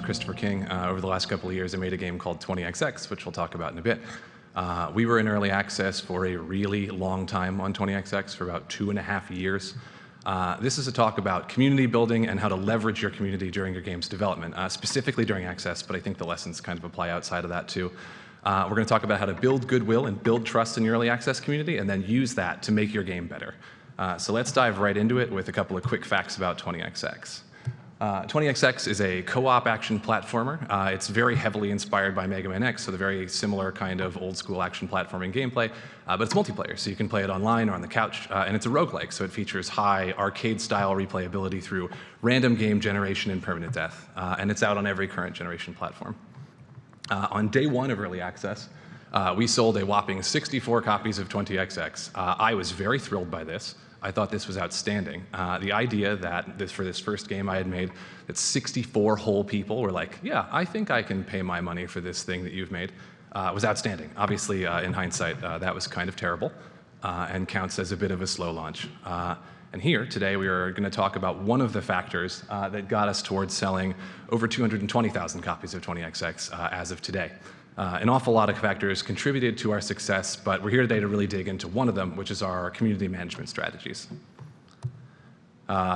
Christopher King. Over the last couple of years, I made a game called 20XX, which we'll talk about in a bit. We were in early access for a really long time on 20XX, for about 2.5 years. This is a talk about community building and how to leverage your community during your game's development, specifically during access, but I think the lessons kind of apply outside of that too. We're going to talk about how to build goodwill and build trust in your early access community and then use that to make your game better. So let's dive right into it with a couple of quick facts about 20XX. 20XX is a co-op action platformer. It's very heavily inspired by Mega Man X, so the very similar kind of old school action platforming gameplay, but it's multiplayer, so you can play it online or on the couch, and it's a roguelike, so it features high arcade-style replayability through random game generation and permanent death, and it's out on every current generation platform. On day one of early access, we sold a whopping 64 copies of 20XX. I was very thrilled by this. I thought this was outstanding. The idea that for this first game I had made, that 64 whole people were like, yeah, I think I can pay my money for this thing that you've made, was outstanding. Obviously, in hindsight, that was kind of terrible and counts as a bit of a slow launch. And here, today, we are going to talk about one of the factors that got us towards selling over 220,000 copies of 20XX as of today. An awful lot of factors contributed to our success, but we're here today to really dig into one of them, which is our community management strategies.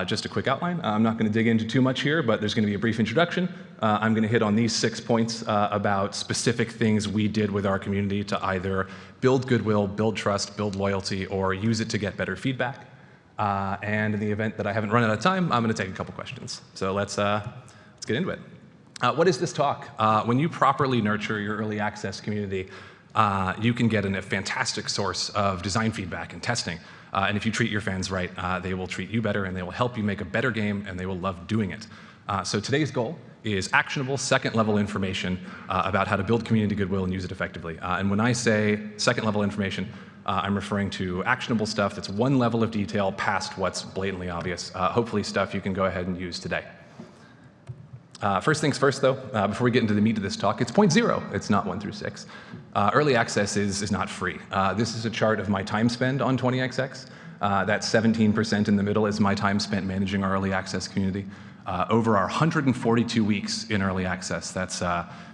Just a quick outline. I'm not going to dig into too much here, but there's going to be a brief introduction. I'm going to hit on these 6 points about specific things we did with our community to either build goodwill, build trust, build loyalty, or use it to get better feedback. And in the event that I haven't run out of time, I'm going to take a couple questions. So let's get into it. What is this talk? When you properly nurture your early access community, you can get a fantastic source of design feedback and testing. And if you treat your fans right, they will treat you better, and they will help you make a better game, and they will love doing it. So today's goal is actionable second-level information about how to build community goodwill and use it effectively. And when I say second-level information, I'm referring to actionable stuff that's one level of detail past what's blatantly obvious, hopefully stuff you can go ahead and use today. First things first, though, before we get into the meat of this talk, it's point 0. It's not 1 through 6. Early access is not free. This is a chart of my time spent on 20XX. That 17% in the middle is my time spent managing our early access community. Over our 142 weeks in early access, that's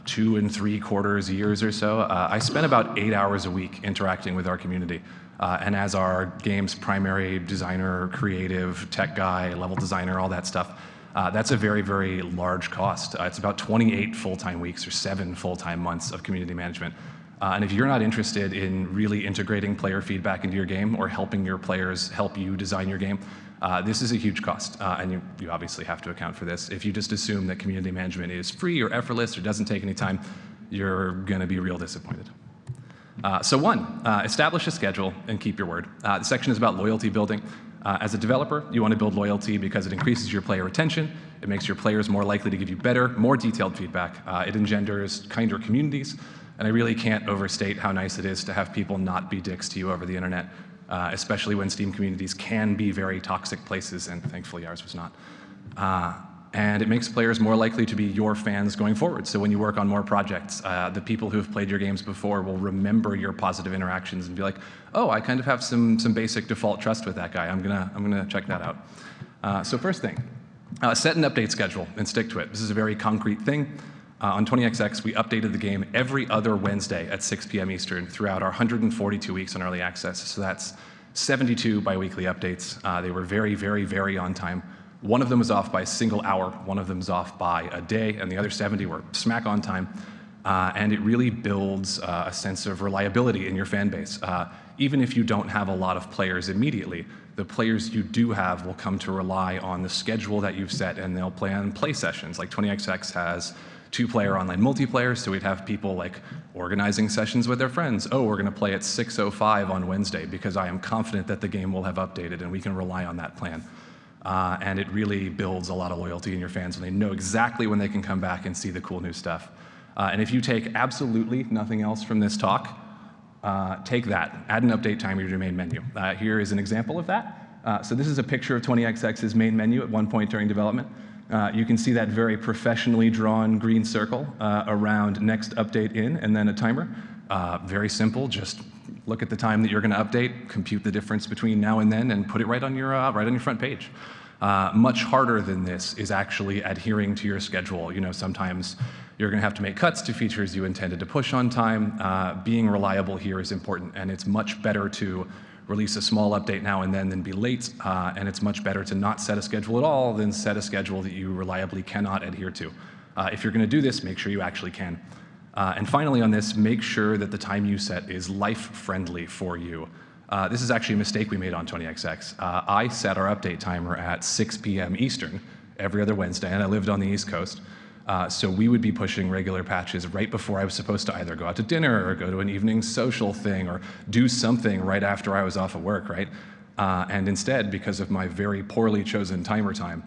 2 3/4 years or so, I spent about 8 hours a week interacting with our community. And as our game's primary designer, creative, tech guy, level designer, all that stuff, that's a very, very large cost. It's about 28 full-time weeks or 7 full-time months of community management. And if you're not interested in really integrating player feedback into your game or helping your players help you design your game, this is a huge cost, and you obviously have to account for this. If you just assume that community management is free or effortless or doesn't take any time, you're going to be real disappointed. So 1, establish a schedule and keep your word. The section is about loyalty building. As a developer, you want to build loyalty because it increases your player retention, it makes your players more likely to give you better, more detailed feedback, it engenders kinder communities, and I really can't overstate how nice it is to have people not be dicks to you over the internet, especially when Steam communities can be very toxic places, and thankfully ours was not. And it makes players more likely to be your fans going forward. So when you work on more projects, the people who've played your games before will remember your positive interactions and be like, oh, I kind of have some basic default trust with that guy. I'm gonna check that out. So first thing, set an update schedule and stick to it. This is a very concrete thing. On 20XX, we updated the game every other Wednesday at 6 p.m. Eastern throughout our 142 weeks on early access. So that's 72 bi-weekly updates. They were very, very, very on time. One of them was off by a single hour, one of them was off by a day, and the other 70 were smack on time. And it really builds a sense of reliability in your fan base. Even if you don't have a lot of players immediately, the players you do have will come to rely on the schedule that you've set, and they'll plan play sessions. Like 20XX has 2-player online multiplayer, so we'd have people like organizing sessions with their friends. Oh, we're going to play at 6:05 on Wednesday because I am confident that the game will have updated, and we can rely on that plan. And it really builds a lot of loyalty in your fans when they know exactly when they can come back and see the cool new stuff. And if you take absolutely nothing else from this talk, take that. Add an update timer to your main menu. Here is an example of that. So this is a picture of 20XX's main menu at one point during development. You can see that very professionally drawn green circle around next update in and then a timer. Very simple, just look at the time that you're going to update, compute the difference between now and then, and put it right on your front page. Much harder than this is actually adhering to your schedule. You know, sometimes you're going to have to make cuts to features you intended to push on time. Being reliable here is important, and it's much better to release a small update now and then than be late, and it's much better to not set a schedule at all than set a schedule that you reliably cannot adhere to. If you're going to do this, make sure you actually can. And finally on this, make sure that the time you set is life-friendly for you. This is actually a mistake we made on 20XX. I set our update timer at 6 p.m. Eastern every other Wednesday, and I lived on the East Coast. So we would be pushing regular patches right before I was supposed to either go out to dinner or go to an evening social thing or do something right after I was off of work, right? And instead, because of my very poorly chosen timer time,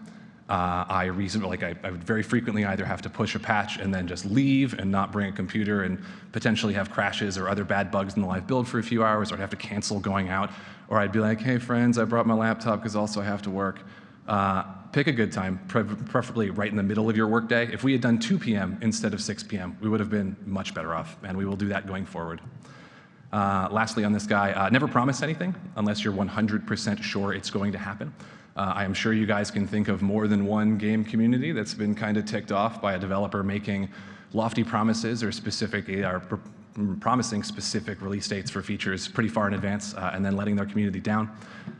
I would very frequently either have to push a patch and then just leave and not bring a computer and potentially have crashes or other bad bugs in the live build for a few hours, or I'd have to cancel going out, or I'd be like, hey friends, I brought my laptop because also I have to work. Pick a good time, preferably right in the middle of your workday. If we had done 2 p.m. instead of 6 p.m., we would have been much better off, and we will do that going forward. Lastly on this guy, never promise anything unless you're 100% sure it's going to happen. I am sure you guys can think of more than one game community that's been kind of ticked off by a developer making lofty promises or promising specific release dates for features pretty far in advance and then letting their community down.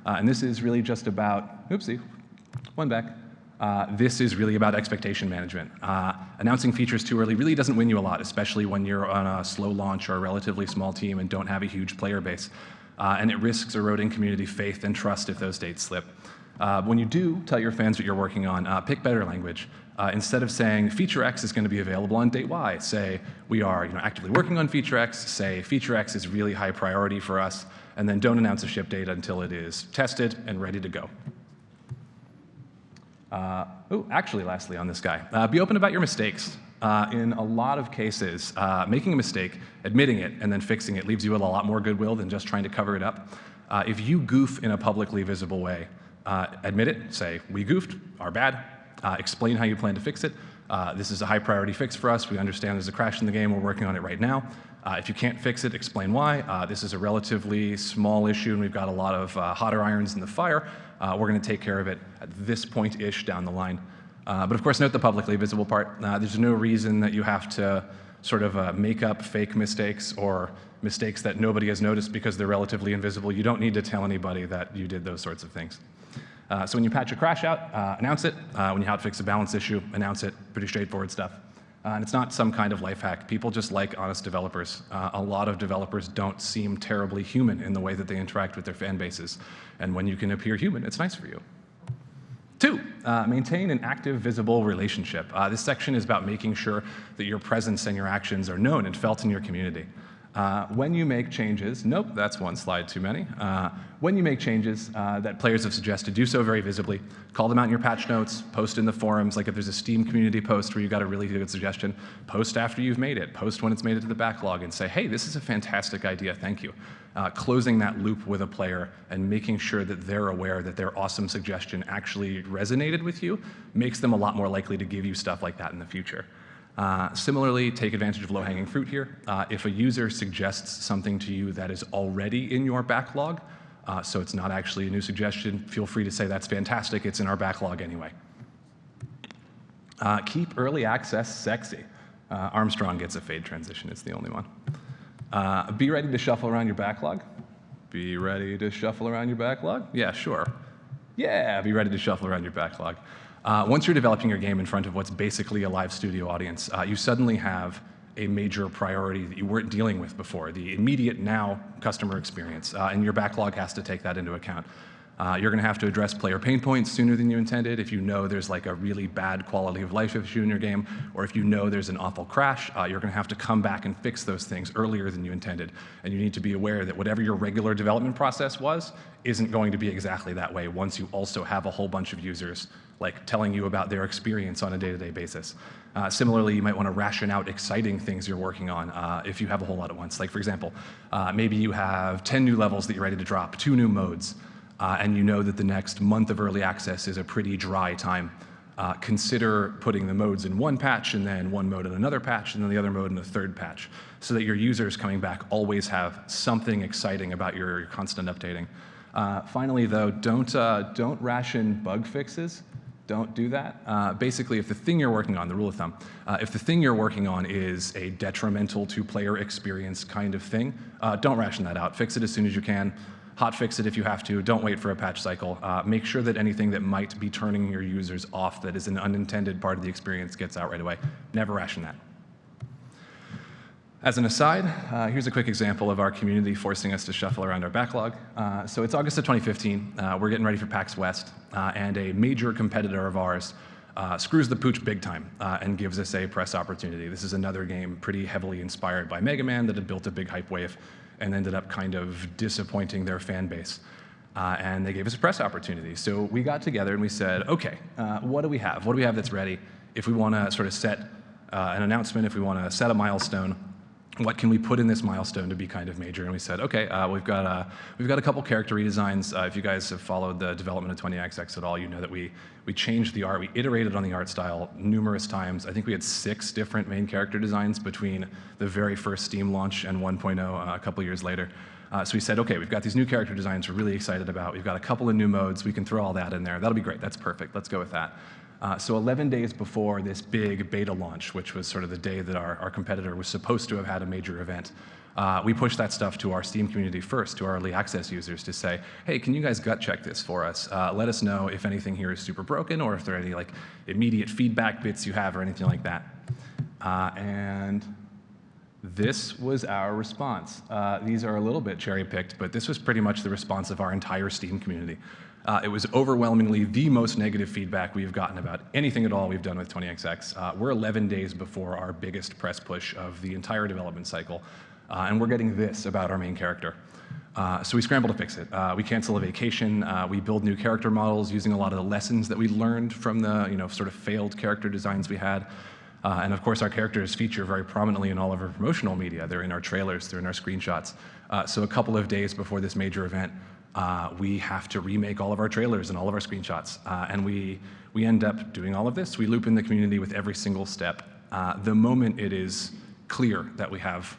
And this is really just about, oopsie, one back. This is really about expectation management. Announcing features too early really doesn't win you a lot, especially when you're on a slow launch or a relatively small team and don't have a huge player base. And it risks eroding community faith and trust if those dates slip. When you do tell your fans what you're working on, pick better language. Instead of saying feature X is going to be available on date Y, say we are actively working on feature X, say feature X is really high priority for us, and then don't announce a ship date until it is tested and ready to go. Actually, lastly on this guy, be open about your mistakes. In a lot of cases, making a mistake, admitting it, and then fixing it leaves you with a lot more goodwill than just trying to cover it up. If you goof in a publicly visible way, admit it, say, we goofed, our bad, explain how you plan to fix it. This is a high priority fix for us. We understand there's a crash in the game. We're working on it right now. If you can't fix it, explain why. This is a relatively small issue, and we've got a lot of hotter irons in the fire. We're going to take care of it at this point-ish down the line. But of course, note the publicly visible part. There's no reason that you have to sort of make up fake mistakes or mistakes that nobody has noticed because they're relatively invisible. You don't need to tell anybody that you did those sorts of things. So when you patch a crash out, announce it. When you hotfix a balance issue, announce it. Pretty straightforward stuff. And it's not some kind of life hack. People just like honest developers. A lot of developers don't seem terribly human in the way that they interact with their fan bases. And when you can appear human, it's nice for you. 2, maintain an active, visible relationship. This section is about making sure that your presence and your actions are known and felt in your community. When you make changes, nope, that's one slide too many. When you make changes that players have suggested, do so very visibly. Call them out in your patch notes, post in the forums, like if there's a Steam community post where you got a really good suggestion, post after you've made it, post when it's made it to the backlog and say, hey, this is a fantastic idea, thank you. Closing that loop with a player and making sure that they're aware that their awesome suggestion actually resonated with you makes them a lot more likely to give you stuff like that in the future. Similarly, take advantage of low-hanging fruit here. If a user suggests something to you that is already in your backlog, so it's not actually a new suggestion, feel free to say that's fantastic, it's in our backlog anyway. Keep early access sexy. Armstrong gets a fade transition, it's the only one. Be ready to shuffle around your backlog. Be ready to shuffle around your backlog? Yeah, sure. Yeah, be ready to shuffle around your backlog. Once you're developing your game in front of what's basically a live studio audience, you suddenly have a major priority that you weren't dealing with before, the immediate now customer experience, and your backlog has to take that into account. You're going to have to address player pain points sooner than you intended if you know there's like a really bad quality of life issue in your game, or if you know there's an awful crash, you're going to have to come back and fix those things earlier than you intended. And you need to be aware that whatever your regular development process was isn't going to be exactly that way once you also have a whole bunch of users like telling you about their experience on a day-to-day basis. Similarly, you might want to ration out exciting things you're working on if you have a whole lot at once. Like for example, maybe you have 10 new levels that you're ready to drop, 2 new modes, and you know that the next month of early access is a pretty dry time. Consider putting the modes in one patch and then one mode in another patch and then the other mode in a third patch so that your users coming back always have something exciting about your constant updating. Finally, though, don't ration bug fixes. Don't do that. Basically, if the thing you're working on, the rule of thumb, if the thing you're working on is a detrimental to player experience kind of thing, don't ration that out. Fix it as soon as you can. Hot fix it if you have to. Don't wait for a patch cycle. Make sure that anything that might be turning your users off that is an unintended part of the experience gets out right away. Never ration that. As an aside, here's a quick example of our community forcing us to shuffle around our backlog. So it's August of 2015. We're getting ready for PAX West, and a major competitor of ours screws the pooch big time and gives us a press opportunity. This is another game pretty heavily inspired by Mega Man that had built a big hype wave and ended up kind of disappointing their fan base. And they gave us a press opportunity. So we got together and we said, okay, what do we have? What do we have that's ready? If we want to sort of set an announcement, if we want to set a milestone, what can we put in this milestone to be kind of major? And we said, okay, we've got a couple character redesigns. If you guys have followed the development of 20XX at all, you know that we changed the art. We iterated on the art style numerous times. I think we had 6 different main character designs between the very first Steam launch and 1.0 a couple years later. So we said, okay, we've got these new character designs we're really excited about. We've got a couple of new modes. We can throw all that in there. That'll be great. That's perfect. Let's go with that. So 11 days before this big beta launch, which was sort of the day that our competitor was supposed to have had a major event, we pushed that stuff to our Steam community first, to our early access users, to say, hey, can you guys gut check this for us? Let us know if anything here is super broken or if there are any like immediate feedback bits you have or anything like that. And this was our response. These are a little bit cherry-picked, but this was pretty much the response of our entire Steam community. It was overwhelmingly the most negative feedback we've gotten about anything at all we've done with 20XX. We're 11 days before our biggest press push of the entire development cycle, and we're getting this about our main character. So we scramble to fix it. We cancel a vacation. We build new character models using a lot of the lessons that we learned from the sort of failed character designs we had. And of course, our characters feature very prominently in all of our promotional media. They're in our trailers, they're in our screenshots. So a couple of days before this major event, we have to remake all of our trailers and all of our screenshots. And we end up doing all of this. We loop in the community with every single step. The moment it is clear that we have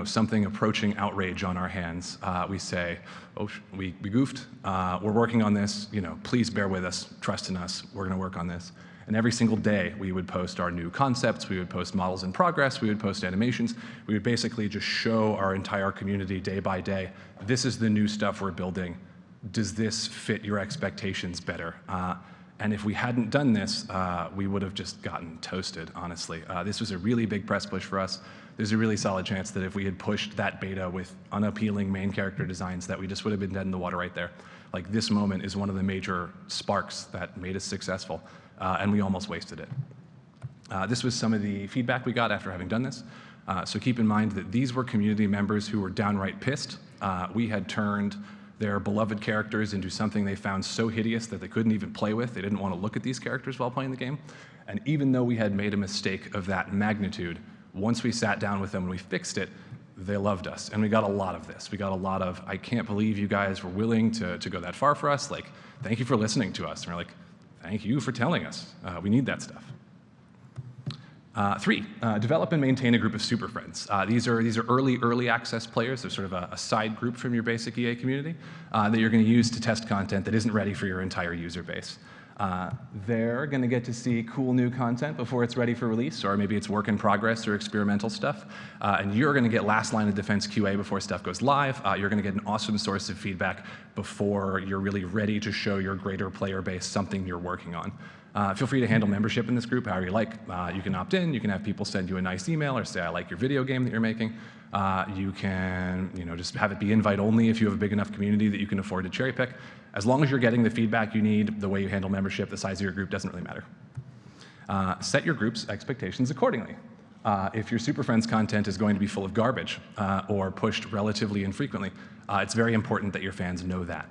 something approaching outrage on our hands, we say, oh, we goofed. We're working on this. Please bear with us. Trust in us. We're going to work on this. And every single day, we would post our new concepts, we would post models in progress, we would post animations. We would basically just show our entire community day by day, this is the new stuff we're building. Does this fit your expectations better? And if we hadn't done this, we would have just gotten toasted, honestly. This was a really big press push for us. There's a really solid chance that if we had pushed that beta with unappealing main character designs, that we just would have been dead in the water right there. Like, this moment is one of the major sparks that made us successful. And we almost wasted it. This was some of the feedback we got after having done this. So keep in mind that these were community members who were downright pissed. We had turned their beloved characters into something they found so hideous that they couldn't even play with. They didn't want to look at these characters while playing the game. And even though we had made a mistake of that magnitude, once we sat down with them and we fixed it, they loved us. And we got a lot of this. We got a lot of, I can't believe you guys were willing to go that far for us. Like, thank you for listening to us. And we're like, thank you for telling us. We need that stuff. 3, develop and maintain a group of super friends. These are early access players. They're sort of a side group from your basic EA community that you're going to use to test content that isn't ready for your entire user base. They're going to get to see cool new content before it's ready for release, or maybe it's work in progress or experimental stuff. And you're going to get last line of defense QA before stuff goes live. You're going to get an awesome source of feedback before you're really ready to show your greater player base something you're working on. Feel free to handle membership in this group however you like. You can opt in. You can have people send you a nice email or say, I like your video game that you're making. You can just have it be invite only if you have a big enough community that you can afford to cherry pick. As long as you're getting the feedback you need, the way you handle membership, the size of your group doesn't really matter. Set your group's expectations accordingly. If your Super Friends content is going to be full of garbage or pushed relatively infrequently, it's very important that your fans know that.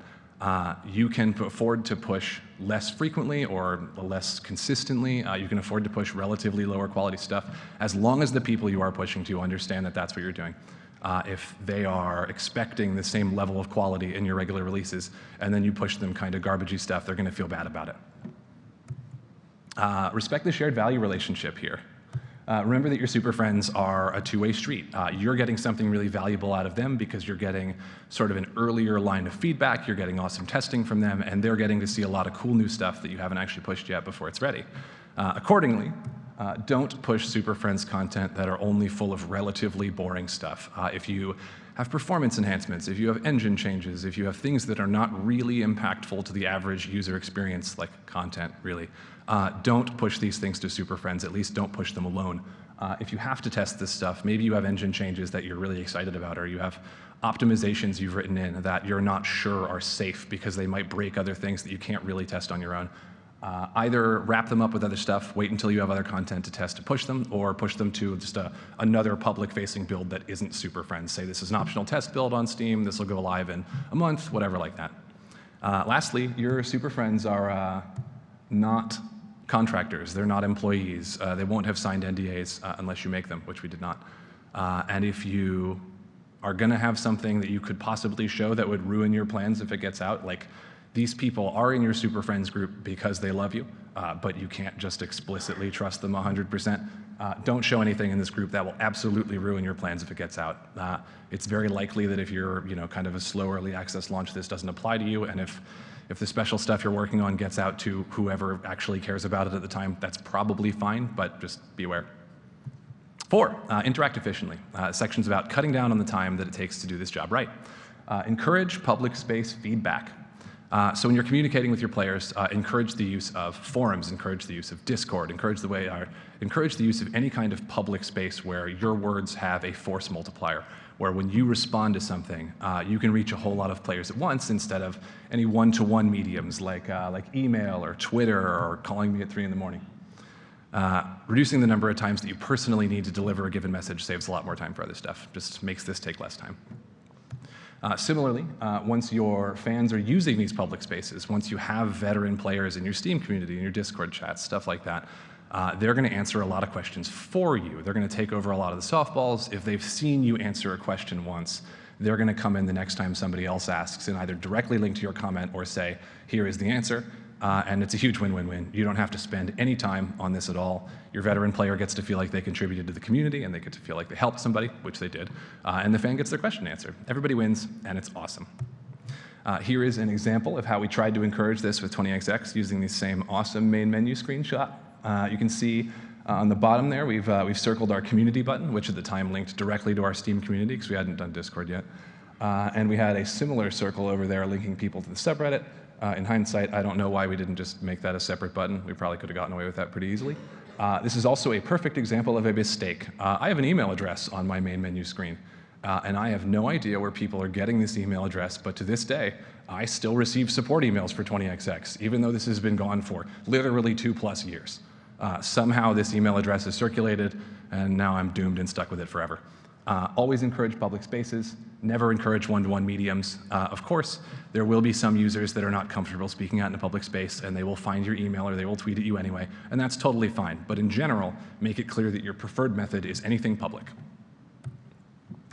You can afford to push less frequently or less consistently. You can afford to push relatively lower quality stuff as long as the people you are pushing to understand that that's what you're doing. If they are expecting the same level of quality in your regular releases and then you push them kind of garbagey stuff, they're going to feel bad about it. Respect the shared value relationship here. Remember that your super friends are a two-way street. You're getting something really valuable out of them because you're getting sort of an earlier line of feedback, you're getting awesome testing from them, and they're getting to see a lot of cool new stuff that you haven't actually pushed yet before it's ready. Accordingly, don't push super friends content that are only full of relatively boring stuff. If you have performance enhancements, if you have engine changes, if you have things that are not really impactful to the average user experience, like content, really, don't push these things to super friends. At least don't push them alone. If you have to test this stuff, maybe you have engine changes that you're really excited about, or you have optimizations you've written in that you're not sure are safe because they might break other things that you can't really test on your own. Either wrap them up with other stuff, wait until you have other content to test to push them, or push them to just another public-facing build that isn't super friends. Say this is an optional test build on Steam, this will go live in a month, whatever like that. Lastly, your super friends are not contractors, they're not employees, they won't have signed NDAs unless you make them, which we did not. And if you are gonna have something that you could possibly show that would ruin your plans if it gets out, like these people are in your super friends group because they love you, but you can't just explicitly trust them 100%. Don't show anything in this group that will absolutely ruin your plans if it gets out. It's very likely that if you're kind of a slow early access launch, this doesn't apply to you, and if the special stuff you're working on gets out to whoever actually cares about it at the time, that's probably fine, but just be aware. 4, interact efficiently. Sections about cutting down on the time that it takes to do this job right. Encourage public space feedback. So when you're communicating with your players, encourage the use of forums, encourage the use of Discord, encourage the use of any kind of public space where your words have a force multiplier, where when you respond to something, you can reach a whole lot of players at once instead of any one-to-one mediums like email or Twitter or calling me at 3 in the morning. Reducing the number of times that you personally need to deliver a given message saves a lot more time for other stuff, just makes this take less time. Similarly, once your fans are using these public spaces, once you have veteran players in your Steam community, in your Discord chats, stuff like that, they're going to answer a lot of questions for you. They're going to take over a lot of the softballs. If they've seen you answer a question once, they're going to come in the next time somebody else asks and either directly link to your comment or say, here is the answer. And it's a huge win-win-win. You don't have to spend any time on this at all. Your veteran player gets to feel like they contributed to the community, and they get to feel like they helped somebody, which they did, and the fan gets their question answered. Everybody wins, and it's awesome. Here is an example of how we tried to encourage this with 20XX using the same awesome main menu screenshot. You can see on the bottom there, we've circled our community button, which at the time linked directly to our Steam community because we hadn't done Discord yet. And we had a similar circle over there linking people to the subreddit. In hindsight, I don't know why we didn't just make that a separate button. We probably could have gotten away with that pretty easily. This is also a perfect example of a mistake. I have an email address on my main menu screen, and I have no idea where people are getting this email address, but to this day, I still receive support emails for 20XX, even though this has been gone for literally 2+ years. Somehow this email address is circulated, and now I'm doomed and stuck with it forever. Always encourage public spaces, never encourage one-to-one mediums. Of course, there will be some users that are not comfortable speaking out in a public space, and they will find your email or they will tweet at you anyway, and that's totally fine. But in general, make it clear that your preferred method is anything public.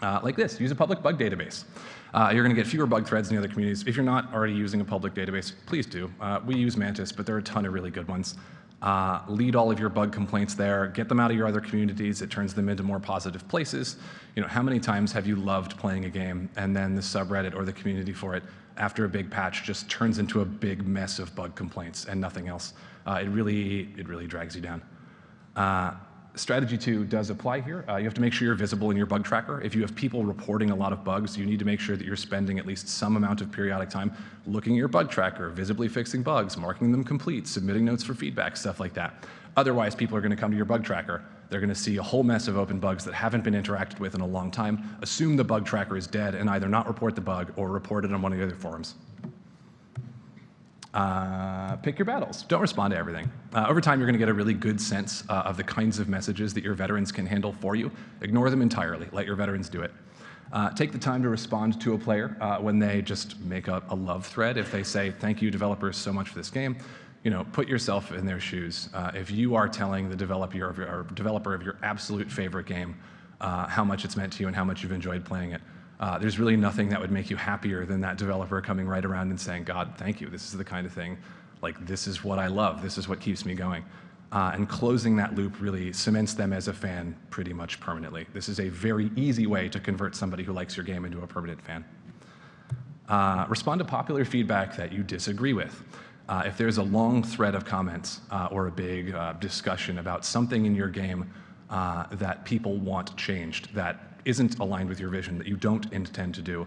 Like this, use a public bug database. You're going to get fewer bug threads in the other communities. If you're not already using a public database, please do. We use Mantis, but there are a ton of really good ones. Lead all of your bug complaints there, get them out of your other communities, it turns them into more positive places. How many times have you loved playing a game and then the subreddit or the community for it, after a big patch, just turns into a big mess of bug complaints and nothing else? It really drags you down. Strategy 2 does apply here. You have to make sure you're visible in your bug tracker. If you have people reporting a lot of bugs, you need to make sure that you're spending at least some amount of periodic time looking at your bug tracker, visibly fixing bugs, marking them complete, submitting notes for feedback, stuff like that. Otherwise, people are going to come to your bug tracker. They're going to see a whole mess of open bugs that haven't been interacted with in a long time, assume the bug tracker is dead, and either not report the bug or report it on one of the other forums. Pick your battles. Don't respond to everything. Over time, you're going to get a really good sense of the kinds of messages that your veterans can handle for you. Ignore them entirely. Let your veterans do it. Take the time to respond to a player when they just make a love thread. If they say, thank you, developers, so much for this game, put yourself in their shoes. If you are telling the developer of your absolute favorite game how much it's meant to you and how much you've enjoyed playing it, there's really nothing that would make you happier than that developer coming right around and saying, God, thank you. This is the kind of thing, this is what I love. This is what keeps me going. And closing that loop really cements them as a fan pretty much permanently. This is a very easy way to convert somebody who likes your game into a permanent fan. Respond to popular feedback that you disagree with. If there's a long thread of comments or a big discussion about something in your game that people want changed, that isn't aligned with your vision, that you don't intend to do,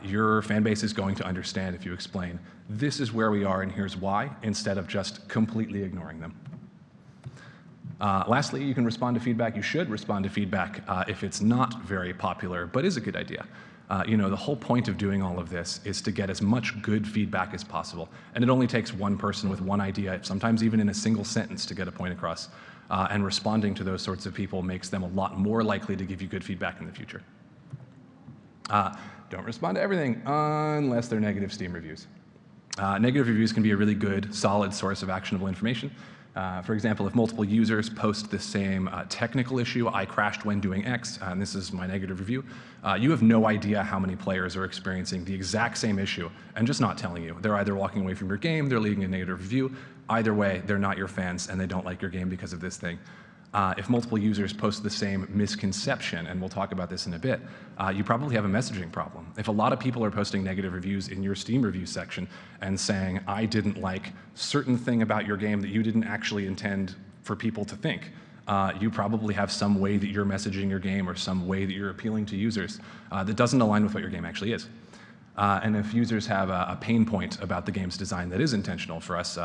your fan base is going to understand if you explain, this is where we are and here's why, instead of just completely ignoring them. Lastly, you can respond to feedback. You should respond to feedback if it's not very popular, but is a good idea. The whole point of doing all of this is to get as much good feedback as possible. And it only takes one person with one idea, sometimes even in a single sentence, to get a point across. And responding to those sorts of people makes them a lot more likely to give you good feedback in the future. Don't respond to everything unless they're negative Steam reviews. Negative reviews can be a really good, solid source of actionable information. For example, if multiple users post the same technical issue, I crashed when doing X, and this is my negative review, you have no idea how many players are experiencing the exact same issue and just not telling you. They're either walking away from your game, they're leaving a negative review. Either way, they're not your fans and they don't like your game because of this thing. If multiple users post the same misconception, and we'll talk about this in a bit, you probably have a messaging problem. If a lot of people are posting negative reviews in your Steam review section and saying, I didn't like certain thing about your game that you didn't actually intend for people to think, you probably have some way that you're messaging your game or some way that you're appealing to users that doesn't align with what your game actually is. And if users have a pain point about the game's design that is intentional for us,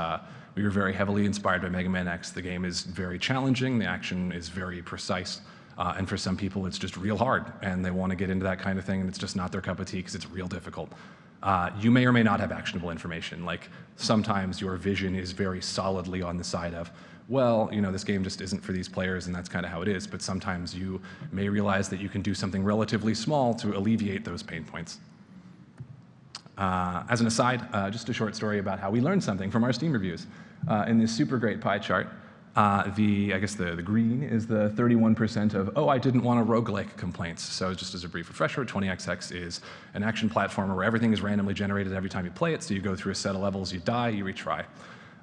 we were very heavily inspired by Mega Man X. The game is very challenging, the action is very precise, and for some people it's just real hard, and they want to get into that kind of thing, and it's just not their cup of tea because it's real difficult. You may or may not have actionable information, like sometimes your vision is very solidly on the side of, well, this game just isn't for these players, and that's kind of how it is, but sometimes you may realize that you can do something relatively small to alleviate those pain points. As an aside, just a short story about how we learned something from our Steam reviews. In this super great pie chart, I guess the green is the 31% of, I didn't want a roguelike complaints. So just as a brief refresher, 20XX is an action platformer where everything is randomly generated every time you play it. So you go through a set of levels, you die, you retry.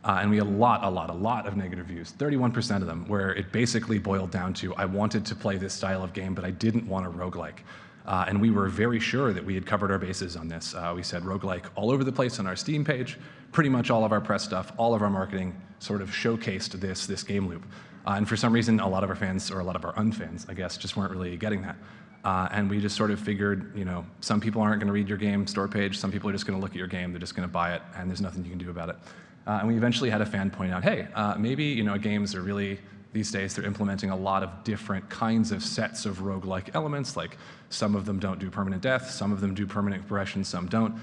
And we had a lot of negative reviews, 31% of them, where it basically boiled down to, I wanted to play this style of game, but I didn't want a roguelike. And we were very sure that we had covered our bases on this. We said roguelike all over the place on our Steam page. Pretty much all of our press stuff, all of our marketing sort of showcased this game loop. And for some reason, a lot of our fans, or a lot of our unfans, I guess, just weren't really getting that. And we just sort of figured, some people aren't going to read your game store page. Some people are just going to look at your game. They're just going to buy it, and there's nothing you can do about it. And we eventually had a fan point out, hey, maybe games are really, these days, they're implementing a lot of different kinds of sets of roguelike elements, like some of them don't do permanent death, some of them do permanent progression, some don't.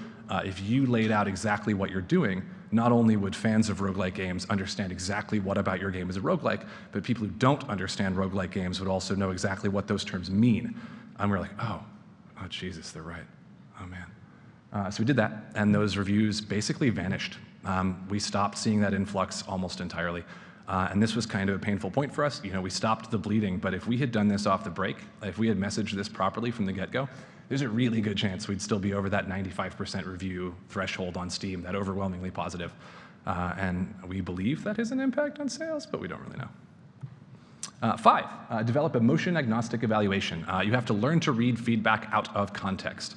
If you laid out exactly what you're doing, not only would fans of roguelike games understand exactly what about your game is a roguelike, but people who don't understand roguelike games would also know exactly what those terms mean. And we're like, oh Jesus, they're right. Oh man. So we did that, and those reviews basically vanished. We stopped seeing that influx almost entirely. And this was kind of a painful point for us. We stopped the bleeding, but if we had done this off the break, if we had messaged this properly from the get-go, there's a really good chance we'd still be over that 95% review threshold on Steam, that overwhelmingly positive. And we believe that has an impact on sales, but we don't really know. 5, develop emotion-agnostic evaluation. You have to learn to read feedback out of context.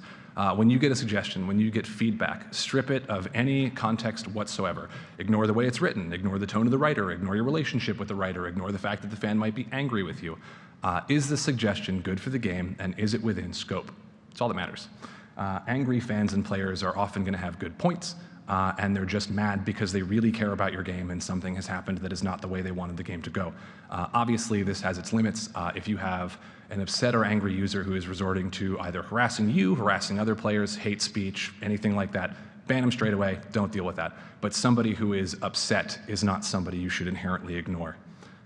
When you get a suggestion, when you get feedback, strip it of any context whatsoever. Ignore the way it's written, ignore the tone of the writer, ignore your relationship with the writer, ignore the fact that the fan might be angry with you. Is the suggestion good for the game, and is it within scope? That's all that matters. Angry fans and players are often going to have good points, and they're just mad because they really care about your game and something has happened that is not the way they wanted the game to go. Obviously, this has its limits. If you have an upset or angry user who is resorting to either harassing you, harassing other players, hate speech, anything like that, ban them straight away, don't deal with that. But somebody who is upset is not somebody you should inherently ignore.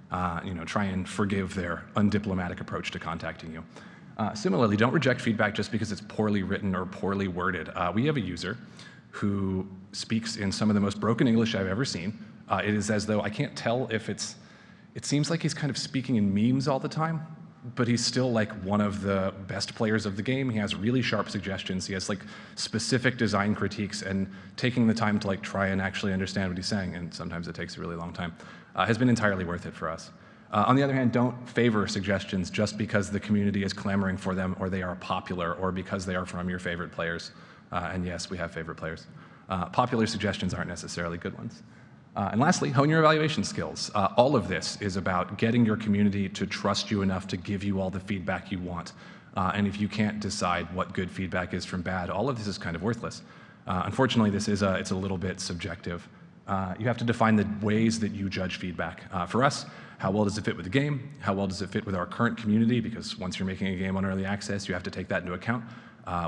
Try and forgive their undiplomatic approach to contacting you. Similarly, don't reject feedback just because it's poorly written or poorly worded. We have a user who speaks in some of the most broken English I've ever seen. It is as though, I can't tell if it seems like he's kind of speaking in memes all the time. but he's still like one of the best players of the game. He has really sharp suggestions. He has like specific design critiques, and taking the time to like try and actually understand what he's saying, and sometimes it takes a really long time, has been entirely worth it for us. On the other hand, don't favor suggestions just because the community is clamoring for them, or they are popular, or because they are from your favorite players. And yes, we have favorite players. Popular suggestions aren't necessarily good ones. And lastly, hone your evaluation skills. All of this is about getting your community to trust you enough to give you all the feedback you want. And if you can't decide what good feedback is from bad, all of this is kind of worthless. Unfortunately, it's a little bit subjective. You have to define the ways that you judge feedback. For us, how well does it fit with the game? How well does it fit with our current community? Because once you're making a game on early access, you have to take that into account.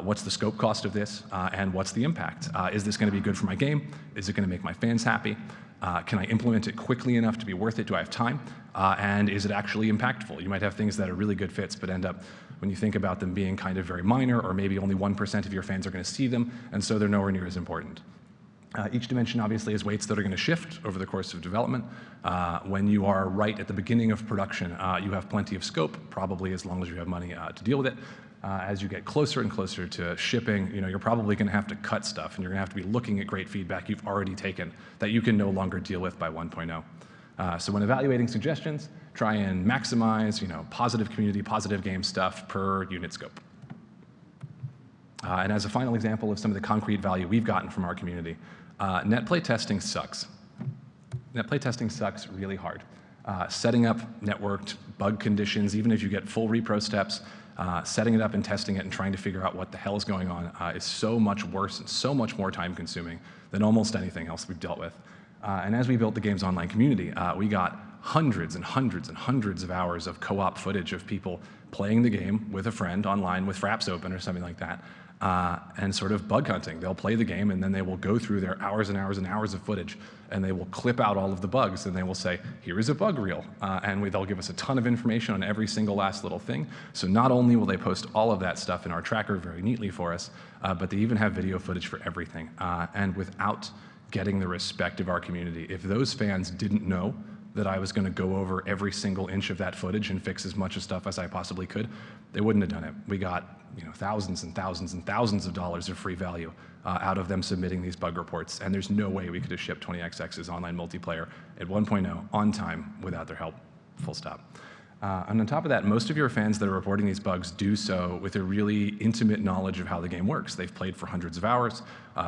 What's the scope cost of this, and what's the impact? Is this going to be good for my game? Is it going to make my fans happy? Can I implement it quickly enough to be worth it? Do I have time? And is it actually impactful? You might have things that are really good fits, but end up, when you think about them being kind of very minor, or maybe only 1% of your fans are going to see them, and so they're nowhere near as important. Each dimension obviously has weights that are going to shift over the course of development. When you are right at the beginning of production, you have plenty of scope, probably as long as you have money to deal with it. As you get closer and closer to shipping, you're probably going to have to cut stuff, and you're going to have to be looking at great feedback you've already taken that you can no longer deal with by 1.0. So when evaluating suggestions, try and maximize positive community, positive game stuff per unit scope. And as a final example of some of the concrete value we've gotten from our community, net play testing sucks. Net play testing sucks really hard. Setting up networked bug conditions, even if you get full repro steps, setting it up and testing it and trying to figure out what the hell is going on is so much worse and so much more time consuming than almost anything else we've dealt with. And as we built the game's online community, we got hundreds and hundreds and hundreds of hours of co-op footage of people playing the game with a friend online with Fraps open or something like that, and sort of bug hunting. They'll play the game, and then they will go through their hours and hours and hours of footage, and they will clip out all of the bugs, and they will say, here is a bug reel. And they'll give us a ton of information on every single last little thing. So not only will they post all of that stuff in our tracker very neatly for us, but they even have video footage for everything. And without getting the respect of our community, if those fans didn't know that I was going to go over every single inch of that footage and fix as much of stuff as I possibly could, they wouldn't have done it. We got thousands and thousands and thousands of dollars of free value out of them submitting these bug reports, and there's no way we could have shipped 20XX's online multiplayer at 1.0 on time without their help, full stop. And on top of that, most of your fans that are reporting these bugs do so with a really intimate knowledge of how the game works. They've played for hundreds of hours.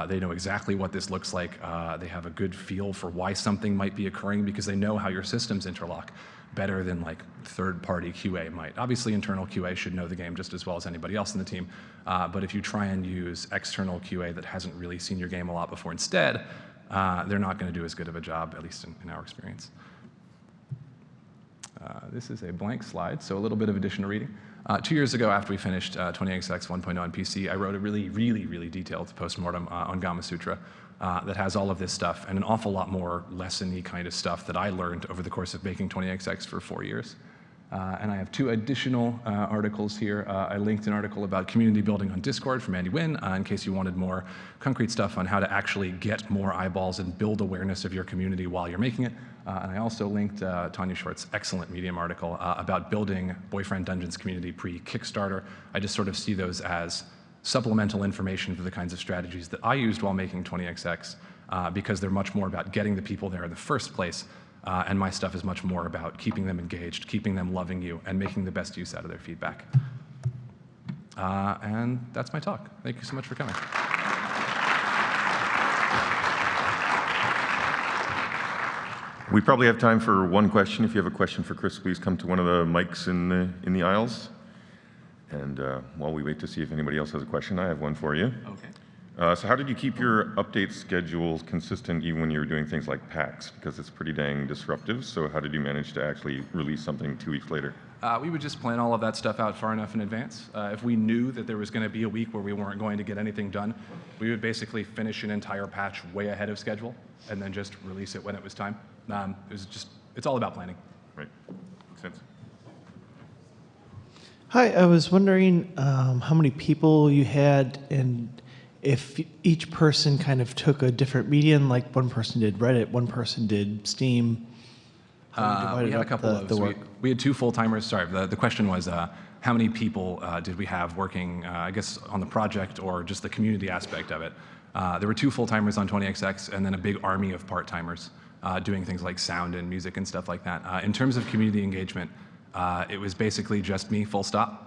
They know exactly what this looks like. They have a good feel for why something might be occurring because they know how your systems interlock better than like third-party QA might. Obviously, internal QA should know the game just as well as anybody else in the team. But if you try and use external QA that hasn't really seen your game a lot before instead, they're not going to do as good of a job, at least in our experience. This is a blank slide, so a little bit of additional reading. 2 years ago, after we finished 20XX 1.0 on PC, I wrote a really, really, really detailed postmortem on Gama Sutra that has all of this stuff and an awful lot more lesson-y kind of stuff that I learned over the course of making 20XX for 4 years. And I have 2 additional articles here. I linked an article about community building on Discord from Andy Wynn, in case you wanted more concrete stuff on how to actually get more eyeballs and build awareness of your community while you're making it. And I also linked Tanya Short's excellent Medium article about building Boyfriend Dungeons community pre-Kickstarter. I just sort of see those as supplemental information for the kinds of strategies that I used while making 20XX, because they're much more about getting the people there in the first place. And my stuff is much more about keeping them engaged, keeping them loving you, and making the best use out of their feedback. And that's my talk. Thank you so much for coming. We probably have time for one question. If you have a question for Chris, please come to one of the mics in the aisles. And while we wait to see if anybody else has a question, I have one for you. Okay. So how did you keep your update schedules consistent even when you were doing things like packs? Because it's pretty dang disruptive. So how did you manage to actually release something 2 weeks later? We would just plan all of that stuff out far enough in advance. If we knew that there was going to be a week where we weren't going to get anything done, we would basically finish an entire patch way ahead of schedule and then just release it when it was time. It's all about planning. Right. Makes sense. Hi, I was wondering how many people you had and if each person kind of took a different medium, like one person did Reddit, one person did Steam, How you We divided had a up couple the of those. work? We had two full-timers. Sorry, the question was how many people did we have working, I guess, on the project or just the community aspect of it. There were two full-timers on 20XX and then a big army of part-timers doing things like sound and music and stuff like that. In terms of community engagement, it was basically just me, full stop.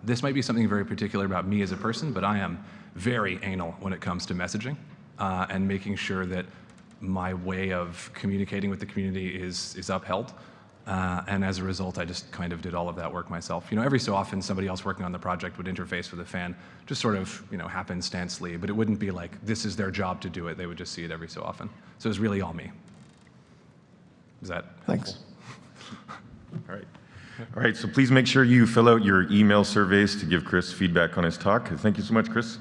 This might be something very particular about me as a person, but I am very anal when it comes to messaging and making sure that my way of communicating with the community is upheld. And as a result, I just kind of did all of that work myself. You know, every so often, somebody else working on the project would interface with a fan, just sort of, you know, happenstancely, but it wouldn't be like, this is their job to do it. They would just see it every so often. So it was really all me. Is that Thanks. All right. All right, so please make sure you fill out your email surveys to give Chris feedback on his talk. Thank you so much, Chris.